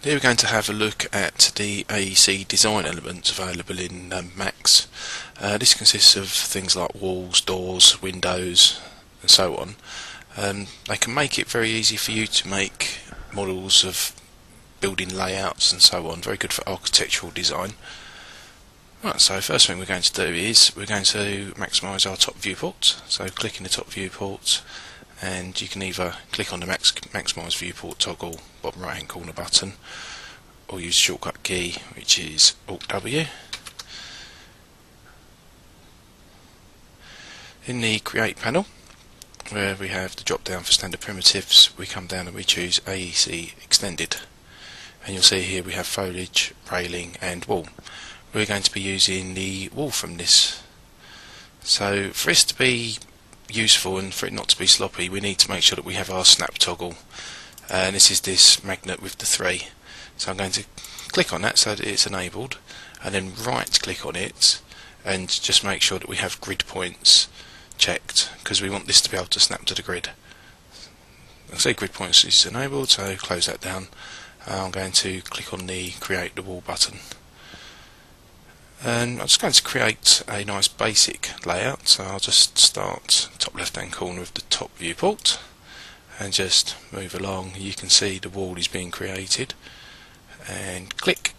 Here we're going to have a look at the AEC design elements available in Max. This consists of things like walls, doors, windows and so on. They can make it very easy for you to make models of building layouts and so on, very good for architectural design. Right, so first thing we're going to do is we're going to maximise our top viewport. So click in the top viewport, and you can either click on the maximise viewport toggle, bottom right hand corner button, or use the shortcut key, which is Alt W. In the create panel, where we have the drop down for standard primitives, we come down and we choose AEC extended, and you'll see here we have foliage, railing and wall. We're going to be using the wall from this. So for this to be useful and for it not to be sloppy, we need to make sure that we have our snap toggle, and this is this magnet with the 3. So I'm going to click on that so that it's enabled, and then right click on it and just make sure that we have grid points checked, because we want this to be able to snap to the grid. I'll say grid points is enabled, so close that down. I'm going to click on the create the wall button, and I'm just going to create a nice basic layout. So I'll just start top left hand corner of the top viewport and just move along. You can see the wall is being created, and click,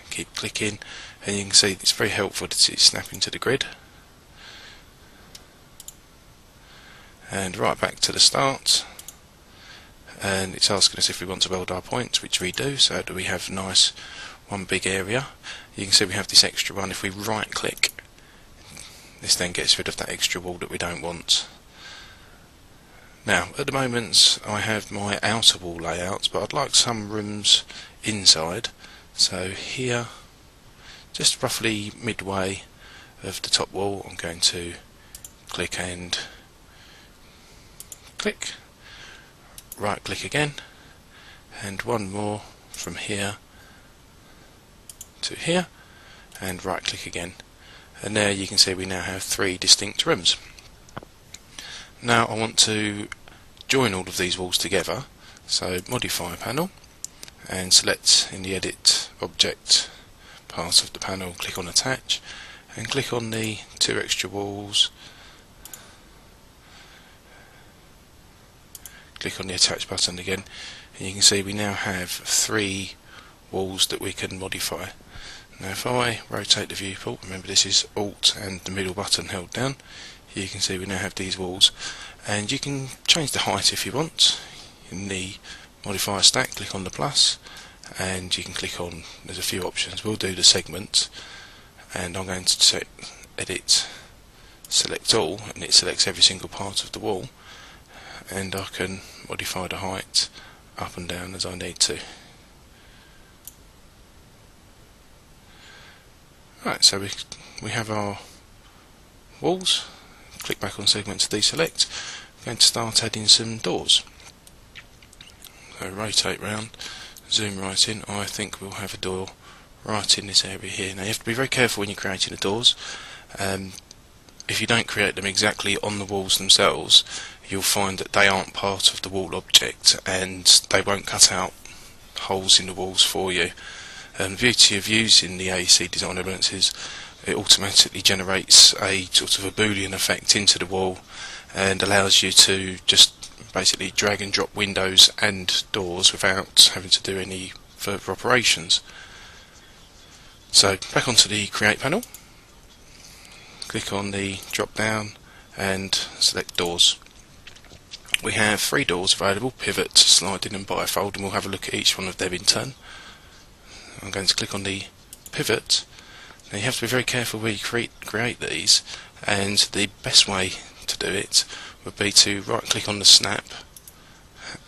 keep clicking, and you can see it's very helpful that it's snapping to the grid. And right back to the start, and it's asking us if we want to build our points, which we do, so that we have nice one big area. You can see we have this extra one. If we right click, this then gets rid of that extra wall that we don't want. Now at the moment I have my outer wall layout, but I'd like some rooms inside. So here, just roughly midway of the top wall, I'm going to click and click, right click again, and one more from here to here, and right click again, and there you can see we now have 3 distinct rooms. Now I want to join all of these walls together, so modify panel, and select in the edit object part of the panel, click on attach, and click on the 2 extra walls, click on the attach button again, and you can see we now have 3 walls that we can modify. Now if I rotate the viewport, remember this is Alt and the middle button held down, you can see we now have these walls, and you can change the height if you want. In the modifier stack, click on the plus, and you can click on, there's a few options. We'll do the segment, and I'm going to edit, select all, and it selects every single part of the wall, and I can modify the height up and down as I need to. Right, so we have our walls. Click back on segment to deselect. I'm going to start adding some doors. So rotate round, zoom right in. I think we'll have a door right in this area here. Now you have to be very careful when you're creating the doors. If you don't create them exactly on the walls themselves, you'll find that they aren't part of the wall object, and they won't cut out holes in the walls for you. The beauty of using the AEC design elements is it automatically generates a sort of a Boolean effect into the wall, and allows you to just basically drag and drop windows and doors without having to do any further operations. So back onto the create panel, click on the drop down and select doors. We have 3 doors available: pivot, sliding and bifold, and we'll have a look at each one of them in turn. I'm going to click on the pivot. Now you have to be very careful where you create these, and the best way to do it would be to right click on the snap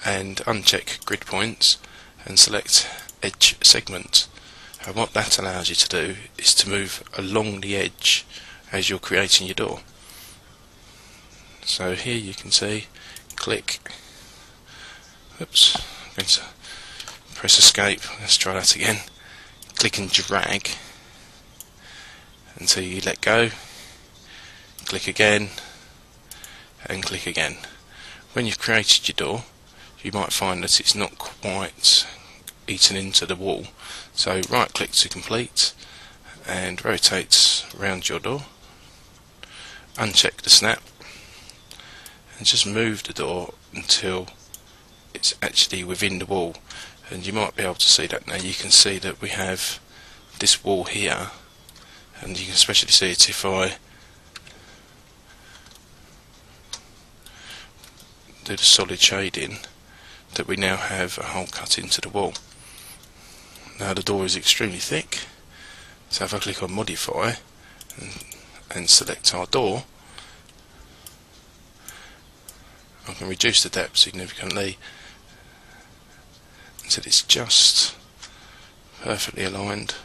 and uncheck grid points and select edge segment, and what that allows you to do is to move along the edge as you're creating your door. So here you can see, click, oops, I'm going to press escape, let's try that again, click and drag until you let go, click again and click again. When you've created your door, you might find that it's not quite eaten into the wall. So right click to complete and rotate around your door, uncheck the snap and just move the door until it's actually within the wall, and you might be able to see that now. You can see that we have this wall here, and you can especially see it if I do the solid shading, that we now have a hole cut into the wall. Now the door is extremely thick, so if I click on modify and select our door, I can reduce the depth significantly until it's just perfectly aligned.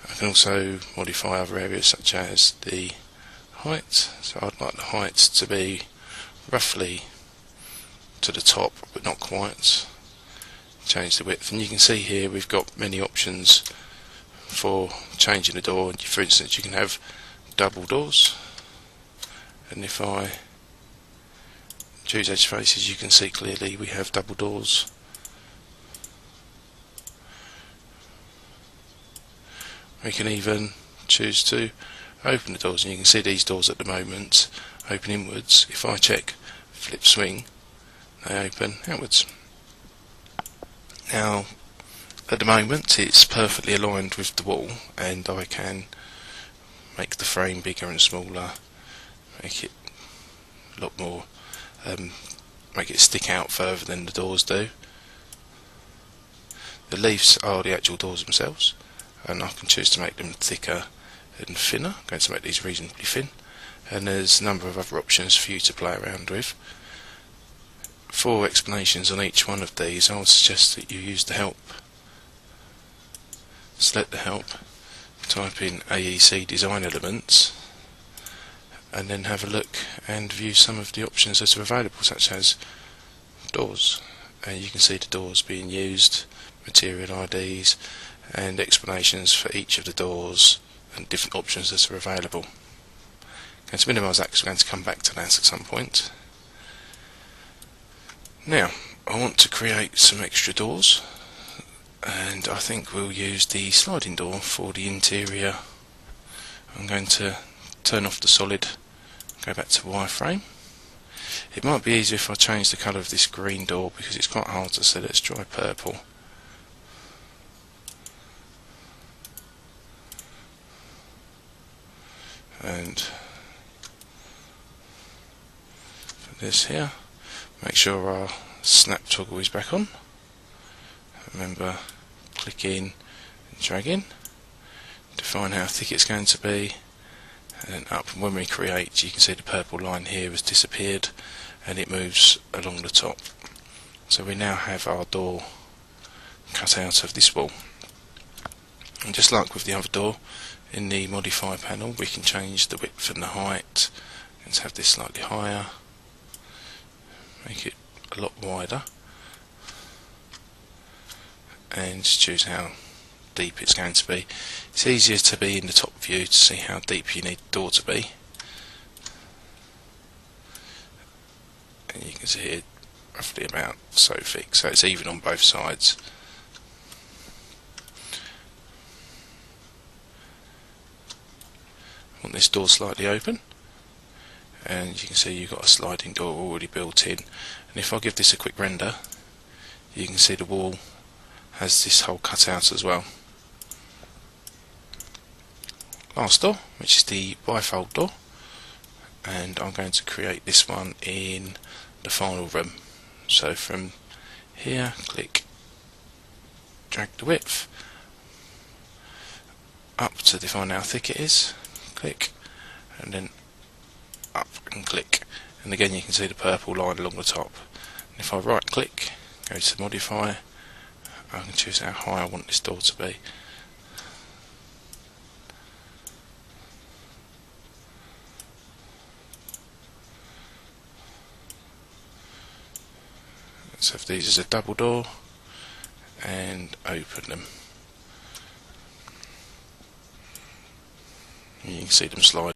I can also modify other areas such as the height, so I'd like the height to be roughly to the top but not quite. Change the width, and you can see here we've got many options for changing the door. For instance, you can have double doors, and if I choose edge faces, you can see clearly we have double doors. We can even choose to open the doors, and you can see these doors at the moment open inwards. If I check flip swing, they open outwards. Now at the moment it's perfectly aligned with the wall, and I can make the frame bigger and smaller, make it a lot more, make it stick out further than the doors do. The leaves are the actual doors themselves, and I can choose to make them thicker and thinner. I'm going to make these reasonably thin, and there's a number of other options for you to play around with. For explanations on each one of these, I would suggest that you use the help. Select the help, type in AEC Design Elements, and then have a look and view some of the options that are available, such as doors. And you can see the doors being used, material IDs, and explanations for each of the doors and different options that are available. I'm going to minimise that because we're going to come back to that at some point. Now, I want to create some extra doors, and I think we'll use the sliding door for the interior. I'm going to turn off the solid, go back to wireframe. It might be easier if I change the colour of this green door because it's quite hard to see. Let's try purple. And for this here, make sure our snap toggle is back on. Remember, click in and drag in, define how thick it's going to be, and then up. And when we create, you can see the purple line here has disappeared and it moves along the top. So we now have our door cut out of this wall. And just like with the other door, in the modify panel we can change the width and the height. Let's have this slightly higher, make it a lot wider, and choose how deep it's going to be. It's easier to be in the top view to see how deep you need the door to be, and you can see it roughly about so thick, so it's even on both sides. I want this door slightly open, and you can see you've got a sliding door already built in, and if I give this a quick render, you can see the wall has this hole cut out as well. Last door, which is the bifold door, and I'm going to create this one in the final room. So from here, click, drag the width up to define how thick it is, click, and then up and click, and again you can see the purple line along the top. And if I right click, go to modify, I can choose how high I want this door to be. Let's have these as a double door and open them. You can see them slide.